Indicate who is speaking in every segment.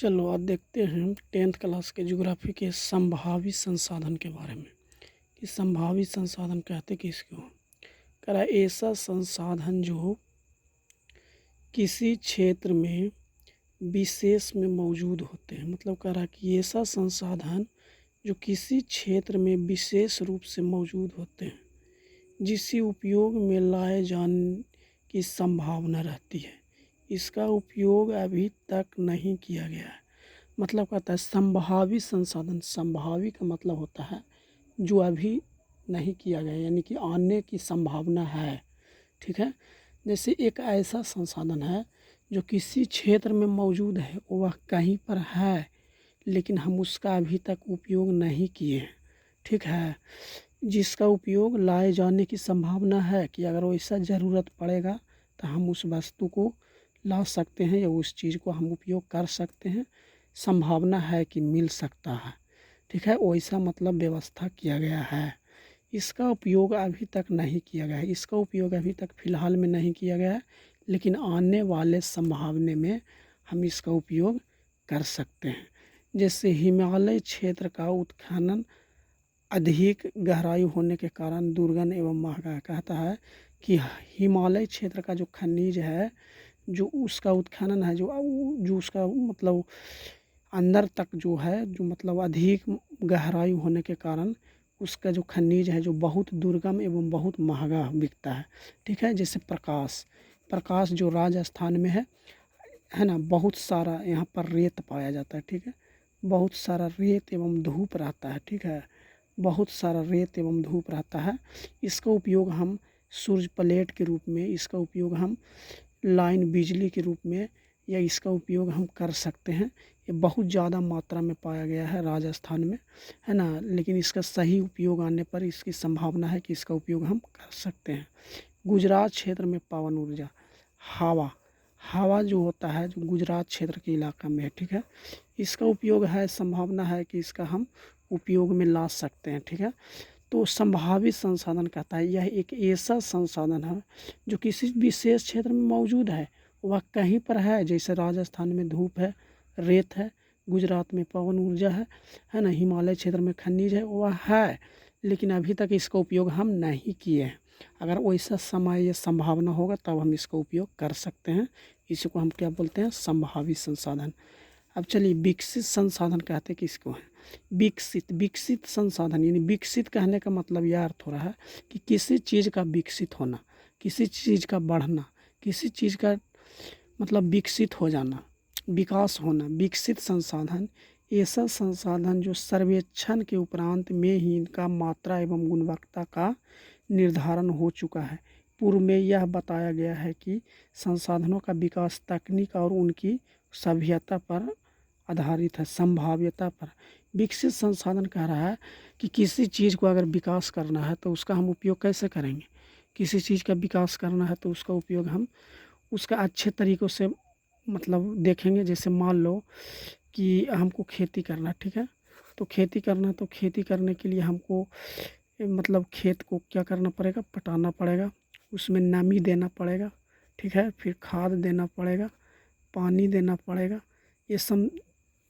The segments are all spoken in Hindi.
Speaker 1: चलो आज देखते हैं 10th क्लास के ज्योग्राफी के संभावित संसाधन के बारे में कि संभावित संसाधन कहते किसको हैं। कह रहा है ऐसा संसाधन जो किसी क्षेत्र में विशेष में मौजूद होते हैं। मतलब कह रहा है कि ऐसा संसाधन जो किसी क्षेत्र में विशेष रूप से मौजूद होते हैं, जिसे उपयोग में लाए जाने की संभावना रहती है। इसका उपयोग अभी तक नहीं किया गया है। मतलब कहता है संभावित संसाधन। संभावित का मतलब होता है जो अभी नहीं किया गया, यानी कि आने की संभावना है। ठीक है, जैसे एक ऐसा संसाधन है जो किसी क्षेत्र में मौजूद है, वह कहीं पर है लेकिन हम उसका अभी तक उपयोग नहीं किए हैं। ठीक है, जिसका उपयोग लाए जाने की संभावना है कि अगर वैसा ज़रूरत पड़ेगा तो हम उस वस्तु को ला सकते हैं या उस चीज़ को हम उपयोग कर सकते हैं। संभावना है कि मिल सकता है। ठीक है, वैसा मतलब व्यवस्था किया गया है। इसका उपयोग अभी तक नहीं किया गया है। इसका उपयोग अभी तक फ़िलहाल में नहीं किया गया है, लेकिन आने वाले संभावना में हम इसका उपयोग कर सकते हैं। जैसे हिमालय क्षेत्र का उत्खनन अधिक गहराई होने के कारण दुर्गम एवं महंगा। कहता है कि हिमालय क्षेत्र का जो खनिज है, जो उसका उत्खनन है, जो उसका मतलब अंदर तक जो है, जो मतलब अधिक गहराई होने के कारण उसका जो खनिज है जो बहुत दुर्गम एवं बहुत महंगा बिकता है। ठीक है, जैसे प्रकाश जो राजस्थान में है ना, बहुत सारा यहाँ पर रेत पाया जाता है। ठीक है, बहुत सारा रेत एवं धूप रहता है। ठीक है, बहुत सारा रेत एवं धूप रहता है। इसका उपयोग हम सूर्य प्लेट के रूप में, इसका उपयोग हम लाइन बिजली के रूप में, या इसका उपयोग हम कर सकते हैं। ये बहुत ज़्यादा मात्रा में पाया गया है राजस्थान में, है ना, लेकिन इसका सही उपयोग आने पर इसकी संभावना है कि इसका उपयोग हम कर सकते हैं। गुजरात क्षेत्र में पवन ऊर्जा, हवा जो होता है जो गुजरात क्षेत्र के इलाका में है। ठीक है, इसका उपयोग है, संभावना है कि इसका हम उपयोग में ला सकते हैं। ठीक है, तो संभावित संसाधन कहता है यह एक ऐसा संसाधन है जो किसी विशेष क्षेत्र में मौजूद है, वह कहीं पर है। जैसे राजस्थान में धूप है, रेत है, गुजरात में पवन ऊर्जा है ना, हिमालय क्षेत्र में खनिज है, वह है, लेकिन अभी तक इसका उपयोग हम नहीं किए हैं। अगर वैसा समय या संभावना होगा तब हम इसका उपयोग कर सकते हैं। इसी को हम क्या बोलते हैं, संभावित संसाधन। अब चलिए विकसित संसाधन कहते किसको हैं। विकसित संसाधन, यानी विकसित कहने का मतलब यह अर्थ हो रहा है कि किसी चीज़ का विकसित होना, किसी चीज़ का बढ़ना, किसी चीज़ का मतलब विकसित हो जाना, विकास होना। विकसित संसाधन ऐसा संसाधन जो सर्वेक्षण के उपरांत में ही इनका मात्रा एवं गुणवत्ता का निर्धारण हो चुका है। पूर्व में यह बताया गया है कि संसाधनों का विकास तकनीक और उनकी सभ्यता पर आधारित है, संभाव्यता पर। विकसित संसाधन कह रहा है कि किसी चीज़ को अगर विकास करना है तो उसका हम उपयोग कैसे करेंगे। किसी चीज़ का विकास करना है तो उसका उपयोग हम उसका अच्छे तरीक़ों से मतलब देखेंगे। जैसे मान लो कि हमको खेती करना, ठीक है, तो खेती करना, तो खेती करने के लिए हमको मतलब खेत को क्या करना पड़ेगा, पटाना पड़ेगा, उसमें नमी देना पड़ेगा। ठीक है, फिर खाद देना पड़ेगा, पानी देना पड़ेगा। ये सब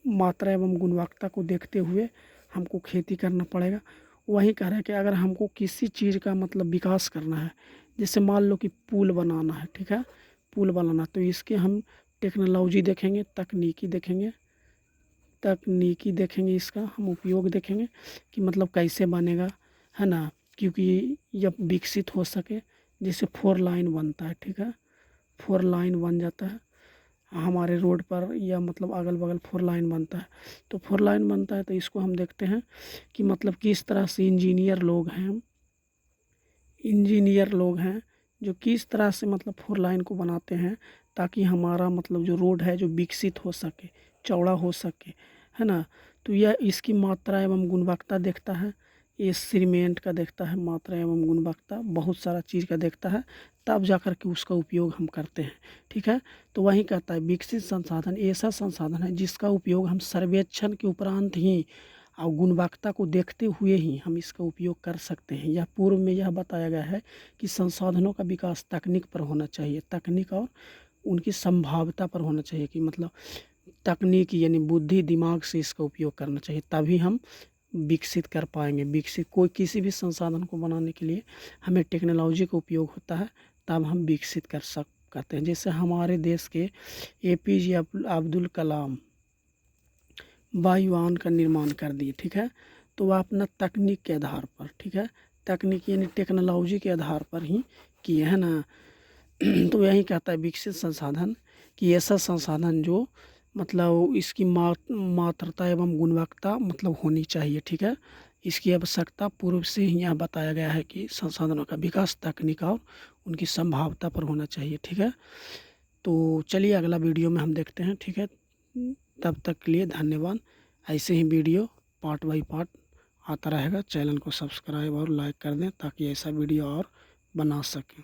Speaker 1: मात्रा एवं गुणवत्ता को देखते हुए हमको खेती करना पड़ेगा। वही कह रहे हैं कि अगर हमको किसी चीज़ का मतलब विकास करना है, जैसे मान लो कि पुल बनाना है, ठीक है, पुल बनाना, तो इसके हम टेक्नोलॉजी देखेंगे, तकनीकी देखेंगे, इसका हम उपयोग देखेंगे कि मतलब कैसे बनेगा, है ना, क्योंकि जब विकसित हो सके। जैसे 4 लाइन बनता है, ठीक है, 4 लाइन बन जाता है हमारे रोड पर, या मतलब अगल बगल 4 लाइन बनता है। तो 4 लाइन बनता है तो इसको हम देखते हैं कि मतलब किस तरह से इंजीनियर लोग हैं जो किस तरह से मतलब 4 लाइन को बनाते हैं ताकि हमारा मतलब जो रोड है जो विकसित हो सके, चौड़ा हो सके, है ना। तो यह इसकी मात्रा एवं गुणवत्ता देखता है। ये सीमेंट का देखता है मात्रा एवं गुणवत्ता, बहुत सारा चीज़ का देखता है, तब जाकर के उसका उपयोग हम करते हैं। ठीक है, तो वही कहता है विकसित संसाधन ऐसा संसाधन है जिसका उपयोग हम सर्वेक्षण के उपरांत ही और गुणवत्ता को देखते हुए ही हम इसका उपयोग कर सकते हैं। यह पूर्व में यह बताया गया है कि संसाधनों का विकास तकनीक पर होना चाहिए, तकनीक और उनकी संभाव्यता पर होना चाहिए, कि मतलब तकनीकी यानी बुद्धि दिमाग से इसका उपयोग करना चाहिए, तभी हम विकसित कर पाएंगे। विकसित कोई किसी भी संसाधन को बनाने के लिए हमें टेक्नोलॉजी का उपयोग होता है, तब हम विकसित करते हैं। जैसे हमारे देश के APJ अब्दुल कलाम वायुयान का निर्माण कर दिए, ठीक है, तो वह अपना तकनीक के आधार पर, ठीक है, तकनीक यानी टेक्नोलॉजी के आधार पर ही किए हैं ना। तो यही कहता है विकसित संसाधन कि ऐसा संसाधन जो मतलब इसकी मात्रता एवं गुणवत्ता मतलब होनी चाहिए, ठीक है। इसकी आवश्यकता पूर्व से ही यहाँ बताया गया है कि संसाधनों का विकास तकनीक और उनकी संभाव्यता पर होना चाहिए, ठीक है। तो चलिए अगला वीडियो में हम देखते हैं, ठीक है। तब तक के लिए धन्यवाद। ऐसे ही वीडियो पार्ट बाई पार्ट आता रहेगा। चैनल को सब्सक्राइब और लाइक कर दें ताकि ऐसा वीडियो और बना सकें।